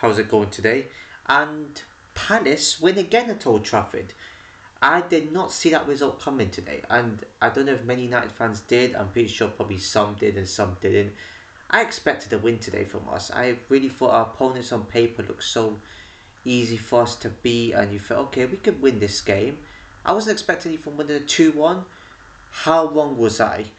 how's it going today? And Palace win again at Old Trafford. I did not see that result coming today, and I don't know if many United fans did. I'm pretty sure probably some did and some didn't. I expected a win today from us. I really thought our opponents on paper looked so easy for us to beat, and you felt, okay, we could win this game. I wasn't expecting you from winning a 2-1. How wrong was I?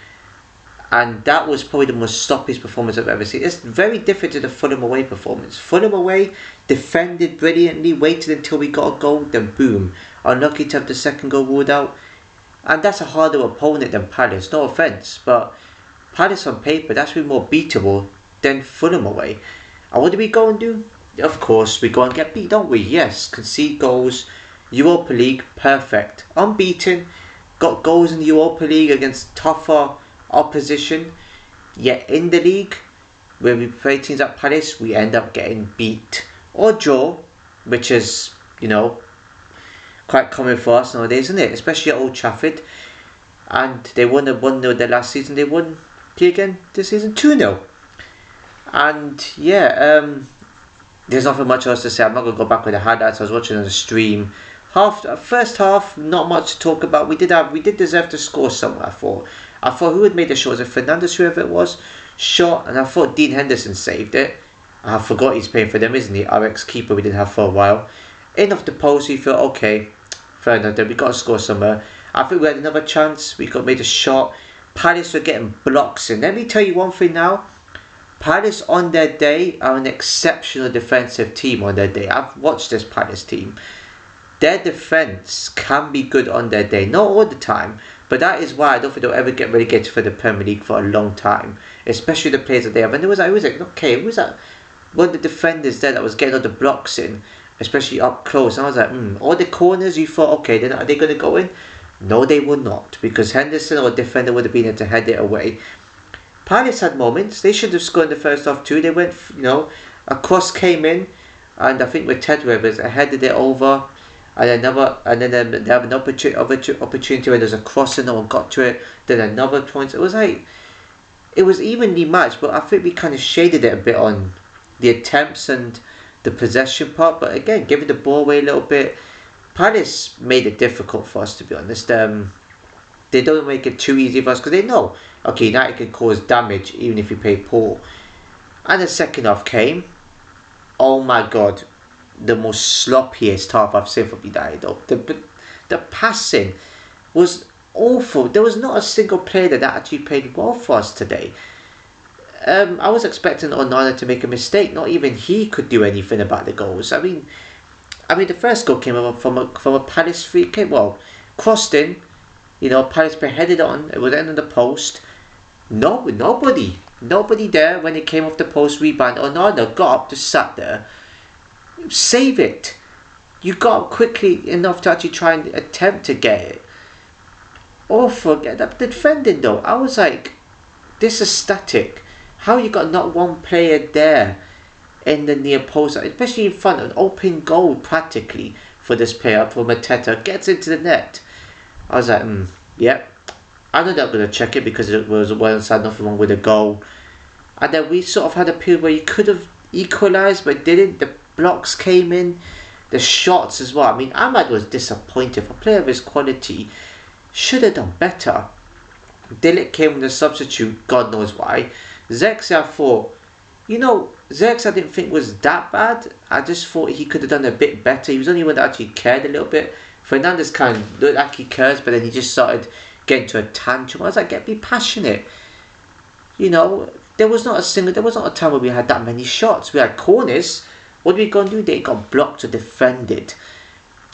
And that was probably the most stoppish performance I've ever seen. It's very different to the Fulham away performance. Fulham away defended brilliantly, waited until we got a goal, then boom. Unlucky to have the second goal ruled out. And that's a harder opponent than Palace, no offence. But Palace on paper, that's been more beatable than Fulham away. And what do we go and do? Of course, we go and get beat, don't we? Yes, concede goals. Europa League, perfect. Unbeaten, got goals in the Europa League against tougher opposition. Yet in the league, where we play teams at Palace, we end up getting beat or draw, which is, quite common for us nowadays, isn't it? Especially at Old Trafford. And they won 1-0 their last season. They won again this season 2-0. And yeah, there's nothing much else to say. I'm not going to go back with the highlights. I was watching on the stream. First half, not much to talk about. We did deserve to score somewhere. I thought who had made the shot? Was it Fernandes, whoever it was? Shot, and I thought Dean Henderson saved it. I forgot he's playing for them, isn't he? Our ex-keeper we didn't have for a while. In off the post, we thought, okay, fair enough, then we got to score somewhere. I think we had another chance. We got made a shot. Palace were getting blocks in. Let me tell you one thing now. Palace on their day are an exceptional defensive team on their day. I've watched this Palace team. Their defence can be good on their day. Not all the time. But that is why I don't think they'll ever get relegated for the Premier League for a long time. Especially the players that they have. And I was like, okay, who's that? One of the defenders there that was getting all the blocks in. Especially up close. And I was like, all the corners you thought, okay, are they going to go in? No, they will not. Because Henderson or a defender would have been able to head it away. Palace had moments. They should have scored in the first half too. They went, a cross came in. And I think with Ted Rivers, I headed it over. And then they have an opportunity when there's a cross and no one got to it. Then another point. It was evenly matched, but I think we kind of shaded it a bit on the attempts and the possession part. But again, giving the ball away a little bit. Palace made it difficult for us, to be honest. They don't make it too easy for us because they know, okay, United can cause damage even if you play poor. And the second half came. Oh my God. The most sloppiest half I've seen from United. The passing was awful. There was not a single player that actually played well for us today. I was expecting Onana to make a mistake. Not even he could do anything about the goals. I mean, the first goal came from a Palace free kick. Well, crossed in. Palace player headed on. It was in the post. Nobody there when it came off the post rebound. Onana got up, just sat there. Save it. You got up quickly enough to actually try and attempt to get it. Forget that defending though. I was like, this is static. How you got not one player there in the near post, especially in front of an open goal practically for this player from Mateta, gets into the net. I was like, yep. I know they're going to check it because it was one side, nothing wrong with the goal. And then we sort of had a period where you could have equalised but didn't. The blocks came in, the shots as well. I mean, Ahmad was disappointed. For a player of his quality, should have done better. Dillick came with a substitute, God knows why. Zexi, I thought, Zexi I didn't think was that bad. I just thought he could have done a bit better. He was the only one that actually cared a little bit. Fernandes kind of looked like he cares, but then he just started getting to a tantrum. I was like, be passionate. There was not a time where we had that many shots. We had corners. What did we go and do? They got blocked or defended.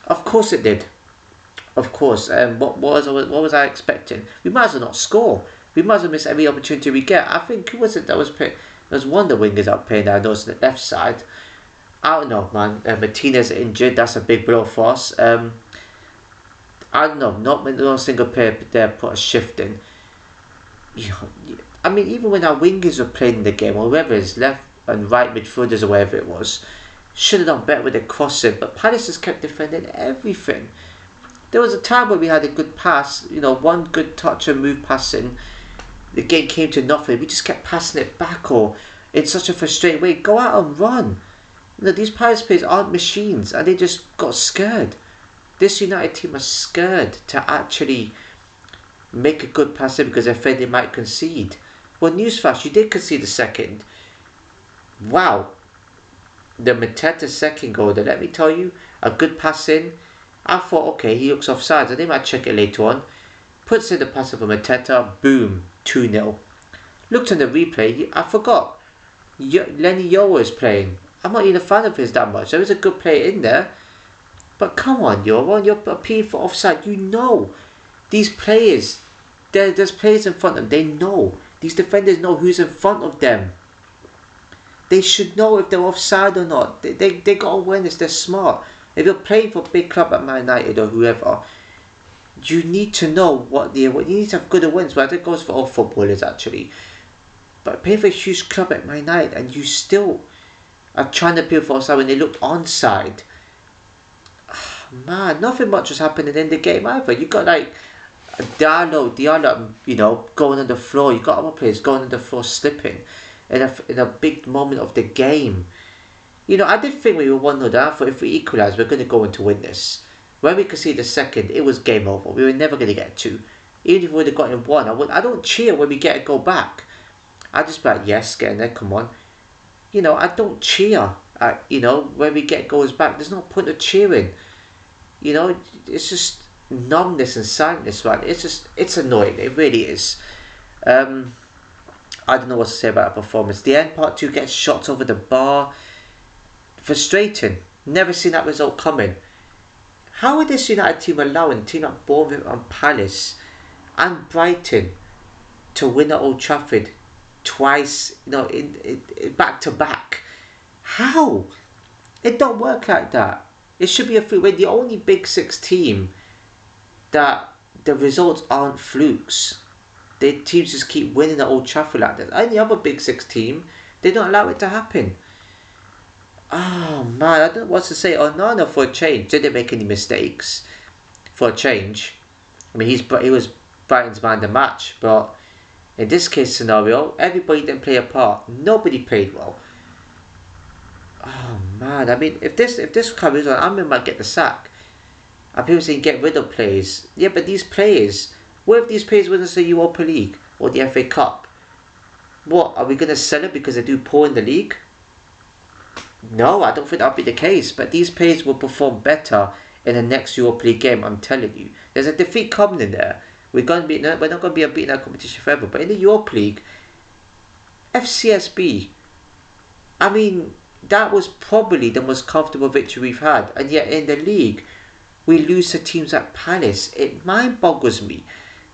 Of course it did. Of course. What was I expecting? We might as well not score. We might as well miss every opportunity we get. I think, who was it that was playing? There was one of the wingers out playing there. Those on the left side. I don't know, man. Martinez injured. That's a big blow for us. I don't know. Not a single player there put a shift in. I mean, even when our wingers were playing the game, or whoever is left and right midfielders or whatever it was, should have done better with the crossing. But Palace has kept defending everything. There was a time where we had a good pass, one good touch and move passing. The game came to nothing. We just kept passing it back or in such a frustrating way. Go out and run. These Palace players aren't machines, and they just got scared. This United team are scared to actually make a good pass in because they're afraid they might concede. Well, newsflash, you did concede the second. Wow. The Mateta second goal, let me tell you, a good pass in. I thought, okay, he looks offside, and they might check it later on. Puts in the pass of Mateta, boom, 2-0. Looked on the replay, I forgot. Lenny Yo was playing. I'm not even a fan of his that much. There was a good player in there. But come on, you're appealing for offside. You know. These players, there's players in front of them. They know. These defenders know who's in front of them. They should know if they're offside or not. They got awareness. They're smart. If you're playing for a big club at Man United or whoever, you need to know what you need to have good awareness. Well, that goes for all footballers actually. But playing for a huge club at Man United and you still are trying to appeal for offside when they look onside. Man, nothing much was happening in the game either. You got like Diallo, going on the floor. You got other players going on the floor slipping in a big moment of the game. I did think we were 1-0 down. I thought if we equalise, we're going to go on to win this. When we could see the second, it was game over. We were never going to get 2. Even if we would have gotten 1, I don't cheer when we get a goal back. I just be like, yes, get in there, come on. I don't cheer. When we get goals back, there's no point of cheering. It's just numbness and sadness, right? It's annoying. It really is. I don't know what to say about that performance. The end part 2 gets shots over the bar. Frustrating. Never seen that result coming. How would this United team allowing a team like Bournemouth and Palace and Brighton to win at Old Trafford twice, in back to back? How? It don't work like that. It should be a fluke. We're the only Big Six team that the results aren't flukes. The teams just keep winning at Old Trafford like that. Any other Big Six team, they don't allow it to happen. Oh man, I don't know what to say. Onana for a change didn't make any mistakes. For a change, I mean he was Brighton's man of the match, but in this case scenario, everybody didn't play a part. Nobody played well. Oh man, I mean if this carries on, I might get the sack. And people saying get rid of players. Yeah, but these players, what if these players win us the Europa League or the FA Cup? What, are we going to sell it because they do poor in the league? No, I don't think that'll be the case. But these players will perform better in the next Europa League game, I'm telling you. There's a defeat coming in there. We're not going to be beating that competition forever. But in the Europa League, FCSB, I mean, that was probably the most comfortable victory we've had. And yet in the league, we lose to teams like Palace. It mind boggles me.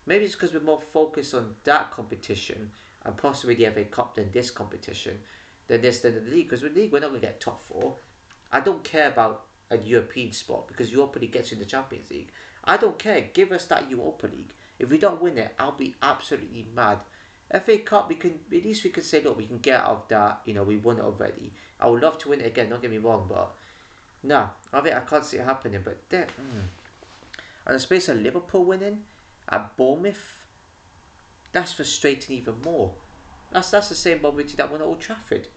Maybe it's because we're more focused on that competition and possibly the FA Cup than this competition, than the league. Because with the league, we're not going to get top 4. I don't care about a European spot because Europa League gets you in the Champions League. I don't care. Give us that Europa League. If we don't win it, I'll be absolutely mad. FA Cup, at least we can say, look, we can get out of that. We won it already. I would love to win it again. Don't get me wrong, but no, I can't see it happening. But then, and the space of Liverpool winning at Bournemouth, that's frustrating even more. That's the same Bournemouth that won at Old Trafford.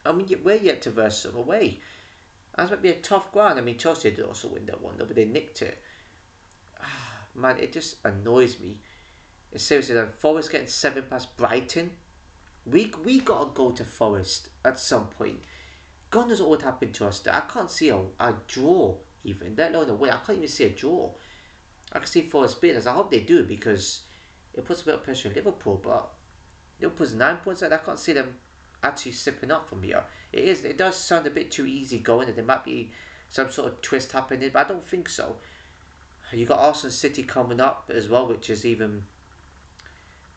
I mean, we're yet to verse them away. That might be a tough ground. I mean, Chelsea did also win that one, though, but they nicked it. Man, it just annoys me. It's seriously, like Forest getting 7 past Brighton. We got to go to Forest at some point. God knows what would happen to us there. I can't see a draw even, let alone a win. I can't even see a draw. I can see Forest beating us. I hope they do because it puts a bit of pressure on Liverpool, but Liverpool's 9 points out. I can't see them actually slipping up from here. It does sound a bit too easy going, and there might be some sort of twist happening, but I don't think so. You got Arsenal City coming up as well, which is even,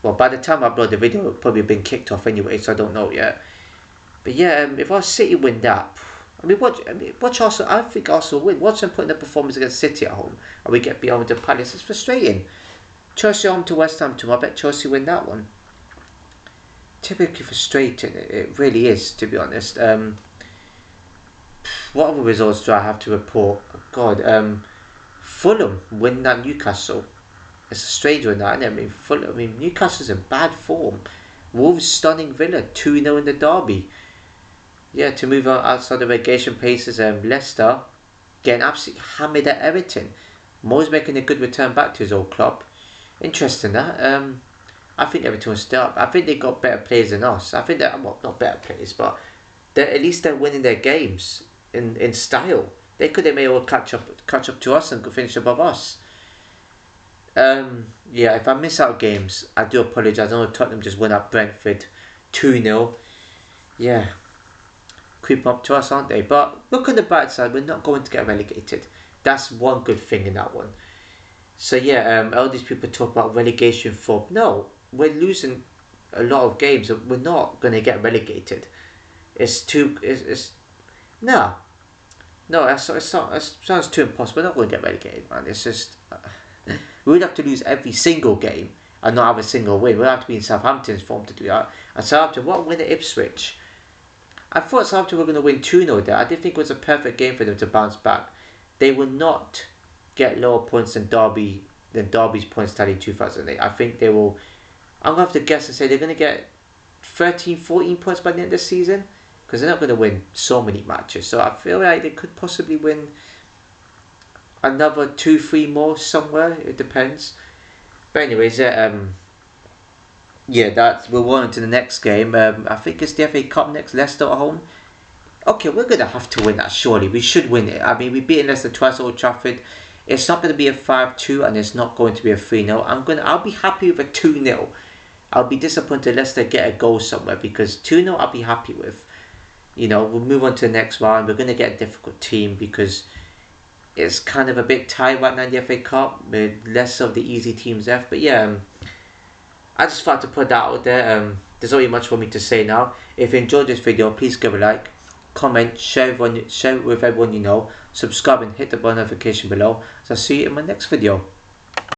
well, by the time I upload the video, it'll probably been kicked off anyway, so I don't know yet. But yeah, if our City win that, watch Arsenal. I think Arsenal win. Watch them putting the performance against City at home, and we get beyond the Palace. It's frustrating. Chelsea home to West Ham tomorrow. I bet Chelsea win that one. Typically frustrating. It really is, to be honest. What other results do I have to report? Oh God, Fulham win that Newcastle. It's a strange one, that, isn't it? I mean, Newcastle's in bad form. Wolves stunning Villa 2-0 in the derby. Yeah, to move on outside the relegation places, Leicester getting absolutely hammered at Everton. Mo's making a good return back to his old club. Interesting that. I think Everton will stay up. I think they got better players than us. I think they're, well, not better players, but at least they're winning their games in style. They could have made all catch up to us and could finish above us. Yeah, if I miss out games, I do apologise. I know Tottenham just went at Brentford 2-0. Yeah, creep up to us, aren't they? But look on the bright side, we're not going to get relegated. That's one good thing in that one. So yeah, all these people talk about relegation for no, we're losing a lot of games. We're not going to get relegated. It's too. It's no, no. It's not. It sounds too impossible. We're not going to get relegated, man. It's just we would have to lose every single game and not have a single win. We'd have to be in Southampton's form to do that. And Southampton, what win at Ipswich? I thought Southampton were going to win 2-0 there. I did think it was a perfect game for them to bounce back. They will not get lower points than Derby's points tally in 2008. I think they will. I'm going to have to guess and say they're going to get 13, 14 points by the end of the season, because they're not going to win so many matches. So I feel like they could possibly win another 2-3 more somewhere. It depends. But anyways, yeah, we're on to the next game. I think it's the FA Cup next, Leicester at home. Okay, we're going to have to win that, surely. We should win it. I mean, we've beaten Leicester twice at Old Trafford. It's not going to be a 5-2 and it's not going to be a 3-0. I'll be happy with a 2-0. I'll be disappointed Leicester get a goal somewhere, because 2-0 I'll be happy with. You know, we'll move on to the next round. We're going to get a difficult team because it's kind of a bit tight right now in the FA Cup with less of the easy teams left. But yeah, I just thought to put that out there. There's not really much for me to say now. If you enjoyed this video, please give a like, comment, share with everyone you know, subscribe and hit the bell notification below. So I'll see you in my next video.